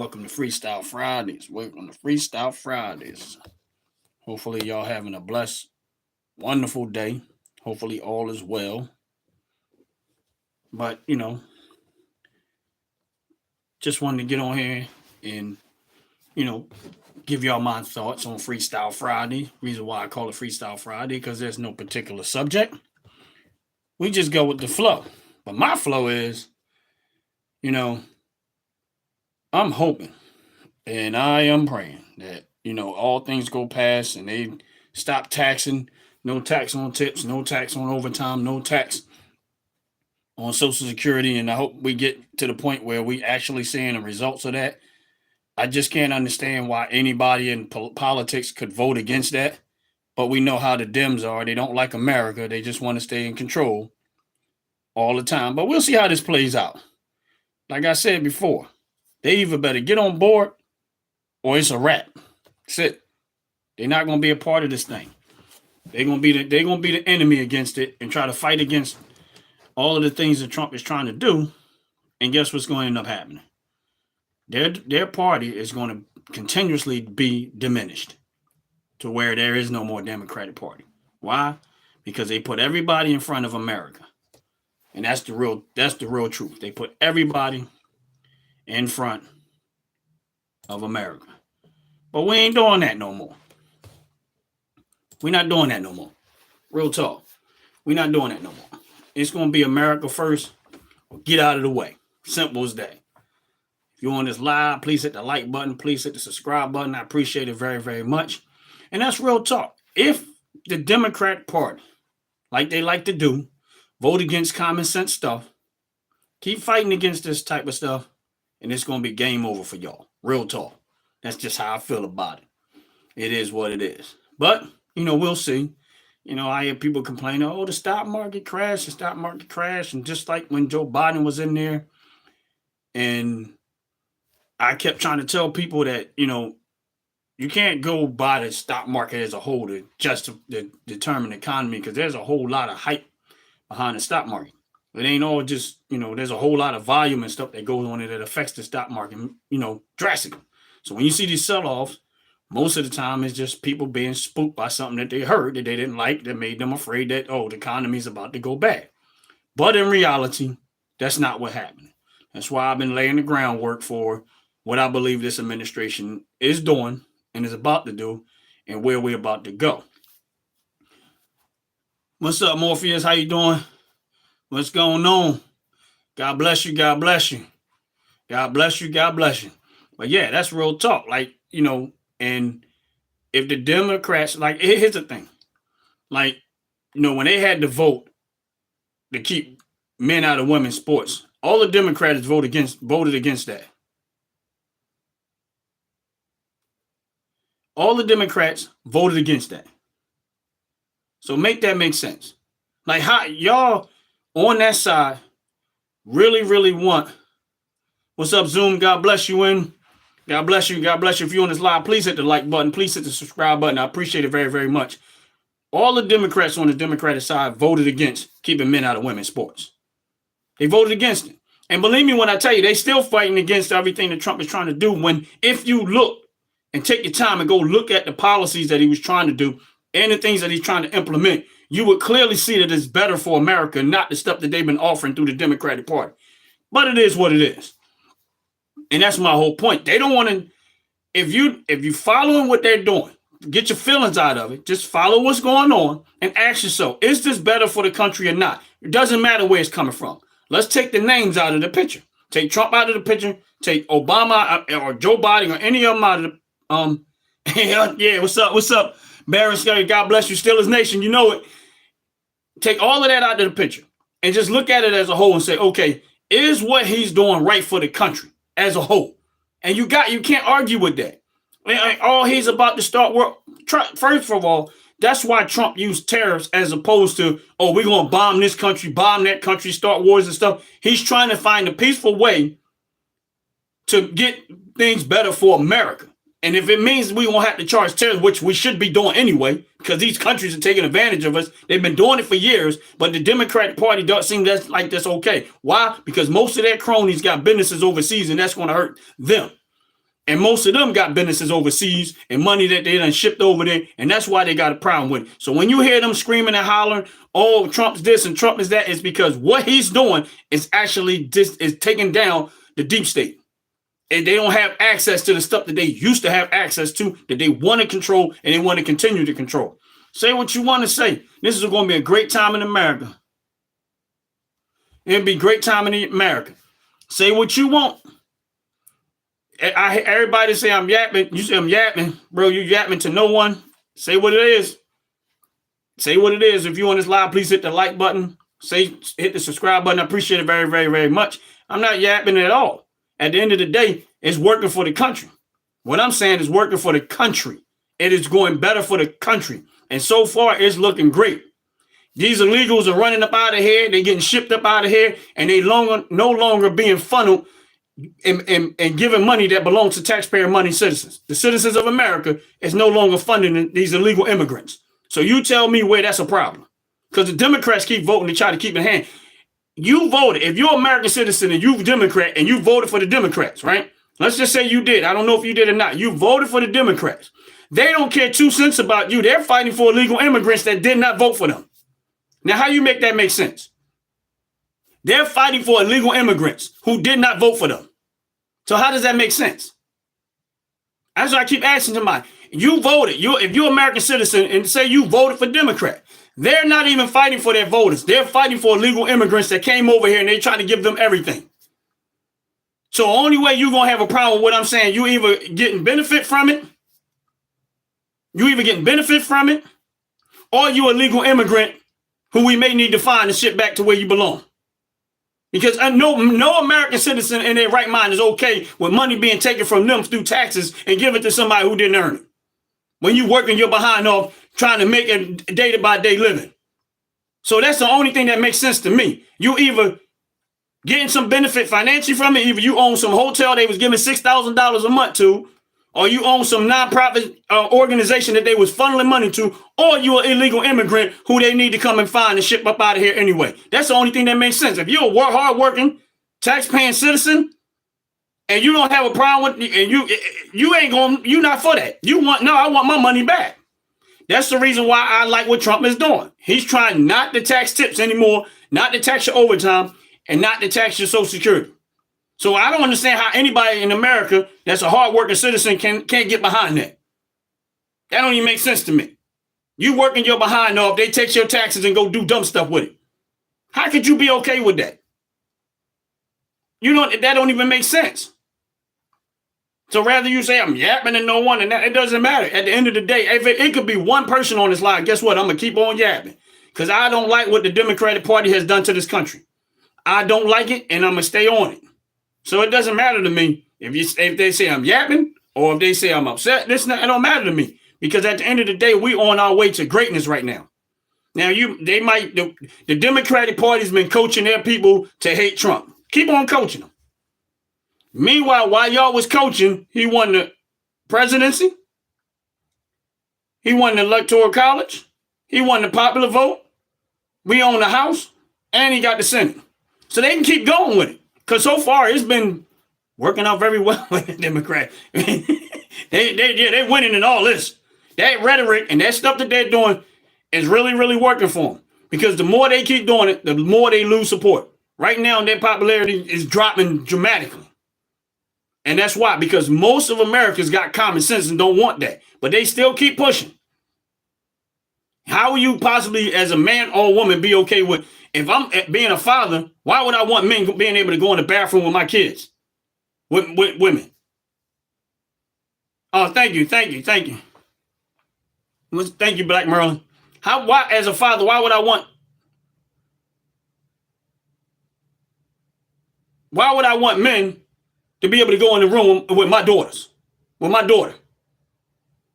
Welcome to Freestyle Fridays. Welcome to Freestyle Fridays. Hopefully, y'all having a blessed, wonderful day. Hopefully, all is well. But, just wanted to get on here and, you know, give y'all my thoughts on Freestyle Friday. Reason why I call it Freestyle Friday, because there's no particular subject. We just go with the flow. But my flow is, you know, I'm hoping and I am praying that, all things go past and they stop taxing, no tax on tips, no tax on overtime, no tax on Social Security. And I hope we get to the point where we actually seeing the results of that. I just can't understand why anybody in politics could vote against that. But we know how the Dems are. They don't like America. They just want to stay in control all the time. But we'll see how this plays out. Like I said before, they either better get on board or it's a wrap. That's it. They're not going to be a part of this thing. They're going to be the enemy against it and try to fight against all of the things that Trump is trying to do. And guess what's going to end up happening? Their party is going to continuously be diminished to where there is no more Democratic Party. Why? Because they put everybody in front of America. And that's the real truth. They put everybody in front of America. But we ain't doing that no more. We're not doing that no more. Real talk. We're not doing that no more. It's going to be America first. Get out of the way. Simple as that. If you're on this live, please hit the like button. Please hit the subscribe button. I appreciate it very, very much. And that's real talk. If the Democrat Party, like they like to do, vote against common sense stuff, keep fighting against this type of stuff, and it's going to be game over for y'all. Real talk. That's just how I feel about it. It is what it is. But, we'll see. I hear people complaining, oh, the stock market crashed, And just like when Joe Biden was in there, and I kept trying to tell people that, you can't go by the stock market as a whole to determine the economy, because there's a whole lot of hype behind the stock market. It ain't all just, there's a whole lot of volume and stuff that goes on that affects the stock market, drastically. So when you see these sell-offs, most of the time it's just people being spooked by something that they heard that they didn't like, that made them afraid that, the economy's about to go bad. But in reality, that's not what happened. That's why I've been laying the groundwork for what I believe this administration is doing and is about to do and where we're about to go. What's up, Morpheus? How you doing? What's going on? God bless you. God bless you. God bless you. God bless you. But yeah, that's real talk. Like, and if the Democrats, like, here's the thing. Like, when they had to vote to keep men out of women's sports, all the Democrats voted against that. All the Democrats voted against that. So make that make sense. Like, how y'all on that side really, really want. What's up, Zoom? God bless you in. God bless you. God bless you. If you're on this live, please hit the like button. Please hit the subscribe button. I appreciate it very, very much. All the Democrats on the Democratic side voted against keeping men out of women's sports. They voted against it. And believe me when I tell you, they still fighting against everything that Trump is trying to do. When, if you look and take your time and go look at the policies that he was trying to do and the things that he's trying to implement, you would clearly see that it's better for America, not the stuff that they've been offering through the Democratic Party. But it is what it is. And that's my whole point. They don't want to, if you following what they're doing, get your feelings out of it. Just follow what's going on and ask yourself, is this better for the country or not? It doesn't matter where it's coming from. Let's take the names out of the picture. Take Trump out of the picture. Take Obama or Joe Biden or any of them out of the, yeah, what's up? What's up? Barron Scary, God bless you. Still his nation. You know it. Take all of that out of the picture and just look at it as a whole and say, okay, is what he's doing right for the country as a whole? And you can't argue with that. Oh, he's about to start work. First of all, that's why Trump used tariffs as opposed to, oh, we're going to bomb this country, bomb that country, start wars and stuff. He's trying to find a peaceful way to get things better for America. And if it means we won't have to charge tariffs, which we should be doing anyway, because these countries are taking advantage of us. They've been doing it for years, but the Democratic Party doesn't seem that's okay. Why? Because most of their cronies got businesses overseas, and that's going to hurt them. And most of them got businesses overseas and money that they done shipped over there. And that's why they got a problem with it. So when you hear them screaming and hollering, oh, Trump's this and Trump is that, it's because what he's doing is actually is taking down the deep state. And they don't have access to the stuff that they used to have access to, that they want to control and they want to continue to control. Say what you want to say. This is going to be a great time in America. It'll be a great time in America. Say what you want. Everybody say I'm yapping. You say I'm yapping. Bro, you yapping to no one. Say what it is. Say what it is. If you're on this live, please hit the like button. Hit the subscribe button. I appreciate it very, very, very much. I'm not yapping at all. At the end of the day, it's working for the country. What I'm saying is working for the country. It is going better for the country. And so far, it's looking great. These illegals are running up out of here. They're getting shipped up out of here. And they no longer being funneled and giving money that belongs to taxpayer money citizens. The citizens of America is no longer funding these illegal immigrants. So you tell me where that's a problem. Because the Democrats keep voting to try to keep it in hand. You voted. If you're an American citizen and you're a Democrat and you voted for the Democrats, right? Let's just say you did. I don't know if you did or not. You voted for the Democrats. They don't care 2 cents about you. They're fighting for illegal immigrants that did not vote for them. Now, how you make that make sense? They're fighting for illegal immigrants who did not vote for them. So how does that make sense? That's what I keep asking somebody. You voted. If you're an American citizen and say you voted for Democrat, they're not even fighting for their voters. They're fighting for illegal immigrants that came over here and they're trying to give them everything. So the only way you're going to have a problem with what I'm saying, you either getting benefit from it, or you a legal immigrant who we may need to find and ship back to where you belong. Because no American citizen in their right mind is okay with money being taken from them through taxes and give it to somebody who didn't earn it. When you working your behind off trying to make a day-to-day living. So that's the only thing that makes sense to me. You either getting some benefit financially from it, either you own some hotel they was giving $6,000 a month to, or you own some nonprofit organization that they was funneling money to, or you're an illegal immigrant who they need to come and find and ship up out of here anyway. That's the only thing that makes sense. If you're a hard-working, tax-paying citizen, and you don't have a problem with, and you're not for that. I want my money back. That's the reason why I like what Trump is doing. He's trying not to tax tips anymore, not to tax your overtime, and not to tax your Social Security. So I don't understand how anybody in America that's a hardworking citizen can't get behind that. That don't even make sense to me. You working your behind off, they take your taxes and go do dumb stuff with it. How could you be okay with that? That don't even make sense. So rather you say I'm yapping and no one, and that, it doesn't matter. At the end of the day, if it could be one person on this line, guess what? I'm going to keep on yapping because I don't like what the Democratic Party has done to this country. I don't like it, and I'm going to stay on it. So it doesn't matter to me if they say I'm yapping or if they say I'm upset. It don't matter to me because at the end of the day, we on our way to greatness right now. Now, the Democratic Party's been coaching their people to hate Trump. Keep on coaching them. Meanwhile, while y'all was coaching, he won the presidency. He won the electoral college. He won the popular vote. We own the House, and he got the Senate. So they can keep going with it. Because so far, it's been working out very well with the Democrats. They're winning in all this. That rhetoric and that stuff that they're doing is really, really working for them. Because the more they keep doing it, the more they lose support. Right now, their popularity is dropping dramatically. And that's why, because most of Americans got common sense and don't want that. But they still keep pushing. How will you possibly, as a man or a woman, be okay with, if I'm being a father, why would I want men being able to go in the bathroom with my kids? With women? Oh, thank you. Thank you, Black Merlin. Why, as a father, why would I want men to be able to go in the room with my daughter,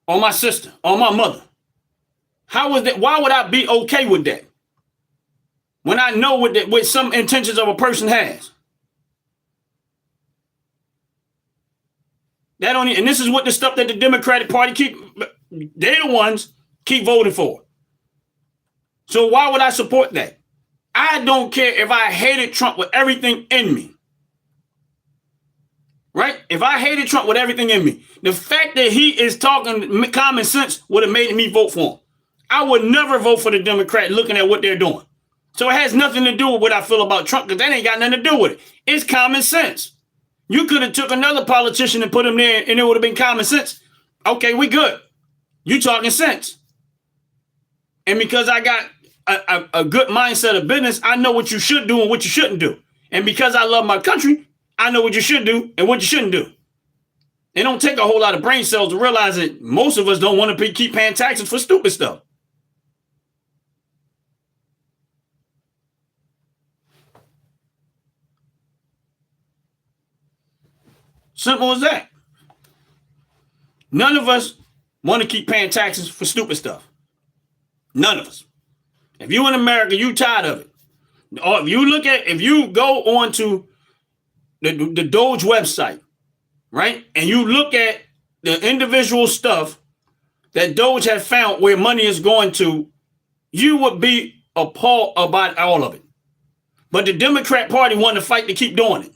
or my sister, or my mother? How is that? Why would I be okay with that? When I know what some intentions of a person has. And this is what the stuff that the Democratic Party they're the ones keep voting for. So why would I support that? I don't care if I hated Trump with everything in me. right? If I hated Trump with everything in me, the fact that he is talking common sense would have made me vote for him. I would never vote for the Democrat looking at what they're doing. So it has nothing to do with what I feel about Trump, because that ain't got nothing to do with it. It's common sense. You could have took another politician and put him there, and it would have been common sense. Okay, we good. You talking sense. And because I got a good mindset of business, I know what you should do and what you shouldn't do. And because I love my country, I know what you should do and what you shouldn't do. It don't take a whole lot of brain cells to realize that most of us don't want to keep paying taxes for stupid stuff. Simple as that. None of us want to keep paying taxes for stupid stuff. None of us. If you in America, you tired of it. Or if you go on to the Doge website, right? And you look at the individual stuff that Doge has found where money is going to, you would be appalled about all of it. But the Democrat Party wanted to fight to keep doing it.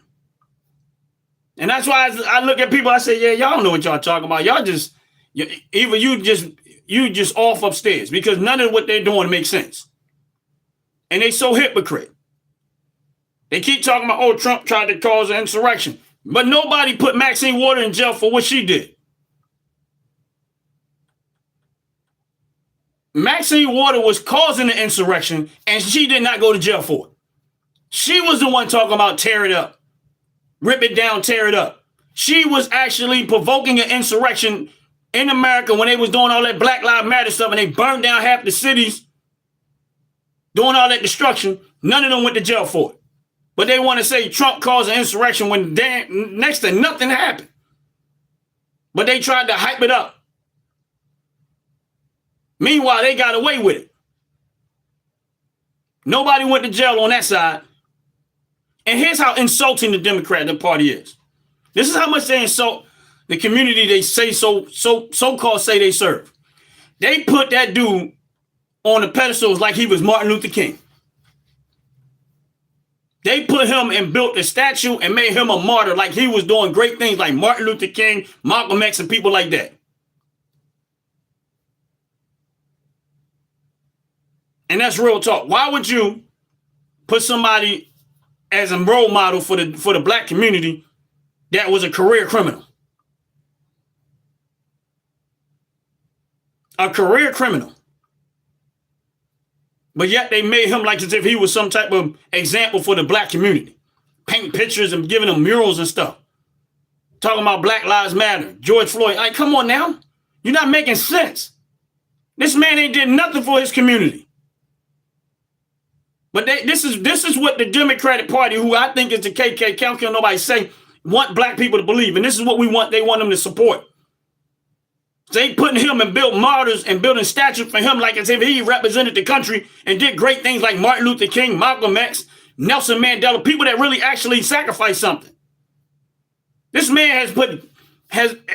And that's why I look at people, I say, yeah, y'all know what y'all talking about. Y'all just, either you just off upstairs, because none of what they're doing makes sense. And they so hypocrite. They keep talking about, oh, Trump tried to cause an insurrection. But nobody put Maxine Waters in jail for what she did. Maxine Waters was causing the insurrection, and she did not go to jail for it. She was the one talking about tear it up. Rip it down, tear it up. She was actually provoking an insurrection in America when they was doing all that Black Lives Matter stuff, and they burned down half the cities, doing all that destruction. None of them went to jail for it. But they want to say Trump caused an insurrection when next to nothing happened. But they tried to hype it up. Meanwhile, they got away with it. Nobody went to jail on that side. And here's how insulting the Democratic Party is. This is how much they insult the community they say so-called say they serve. They put that dude on the pedestals like he was Martin Luther King. They put him and built a statue and made him a martyr like he was doing great things like Martin Luther King, Malcolm X, and people like that. And that's real talk. Why would you put somebody as a role model for the black community that was a career criminal? A career criminal. But yet they made him like as if he was some type of example for the black community. Painting pictures and giving them murals and stuff. Talking about Black Lives Matter. George Floyd. Like, come on now. You're not making sense. This man ain't did nothing for his community. But this is what the Democratic Party, who I think is the KKK, can't kill nobody, say, want black people to believe. And this is what we want. They want them to support. They putting him and build martyrs and building statues for him like as if he represented the country and did great things like Martin Luther King, Malcolm X, Nelson Mandela, people that really actually sacrificed something. This man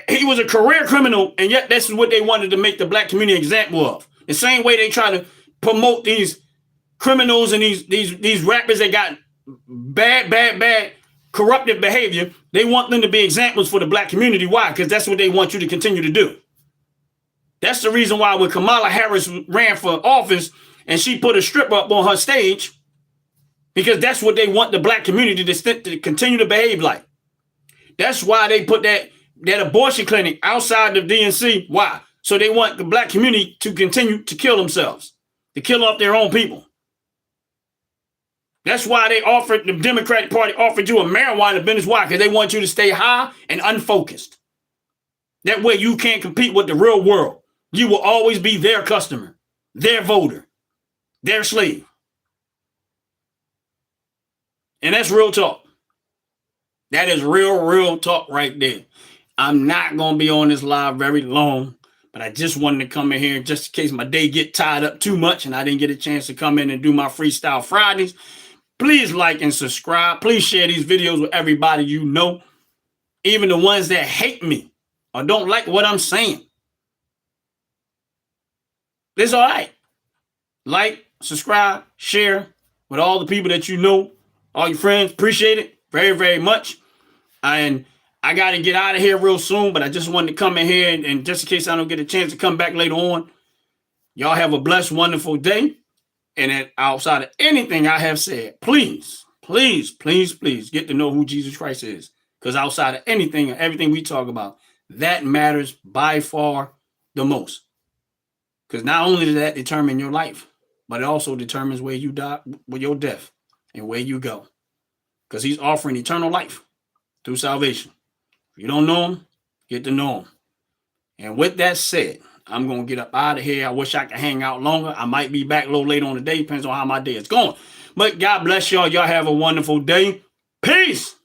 he was a career criminal, and yet this is what they wanted to make the black community an example of. The same way they try to promote these criminals and these rappers that got bad corruptive behavior. They want them to be examples for the black community. Why? Because that's what they want you to continue to do. That's the reason why when Kamala Harris ran for office and she put a stripper up on her stage, because that's what they want the black community to continue to behave like. That's why they put that abortion clinic outside of DNC. Why? So they want the black community to continue to kill themselves, to kill off their own people. That's why the Democratic Party offered you a marijuana business. Why? Because they want you to stay high and unfocused. That way you can't compete with the real world. You will always be their customer, their voter, their slave. And that's real talk. That is real talk right there. I'm not going to be on this live very long, but I just wanted to come in here just in case my day get tied up too much and I didn't get a chance to come in and do my Freestyle Fridays. Please like and subscribe. Please share these videos with everybody you know, even the ones that hate me or don't like what I'm saying. It's all right. Like, subscribe, share with all the people that you know, all your friends. Appreciate it very, very much. And I got to get out of here real soon, but I just wanted to come in here and just in case I don't get a chance to come back later on, y'all have a blessed, wonderful day. And outside of anything I have said, please, please, please, please get to know who Jesus Christ is. Because outside of anything and everything we talk about, that matters by far the most. Because not only does that determine your life, but it also determines where you die, with your death, and where you go. Because he's offering eternal life through salvation. If you don't know him, get to know him. And with that said, I'm going to get up out of here. I wish I could hang out longer. I might be back a little later on the day. Depends on how my day is going. But God bless y'all. Y'all have a wonderful day. Peace.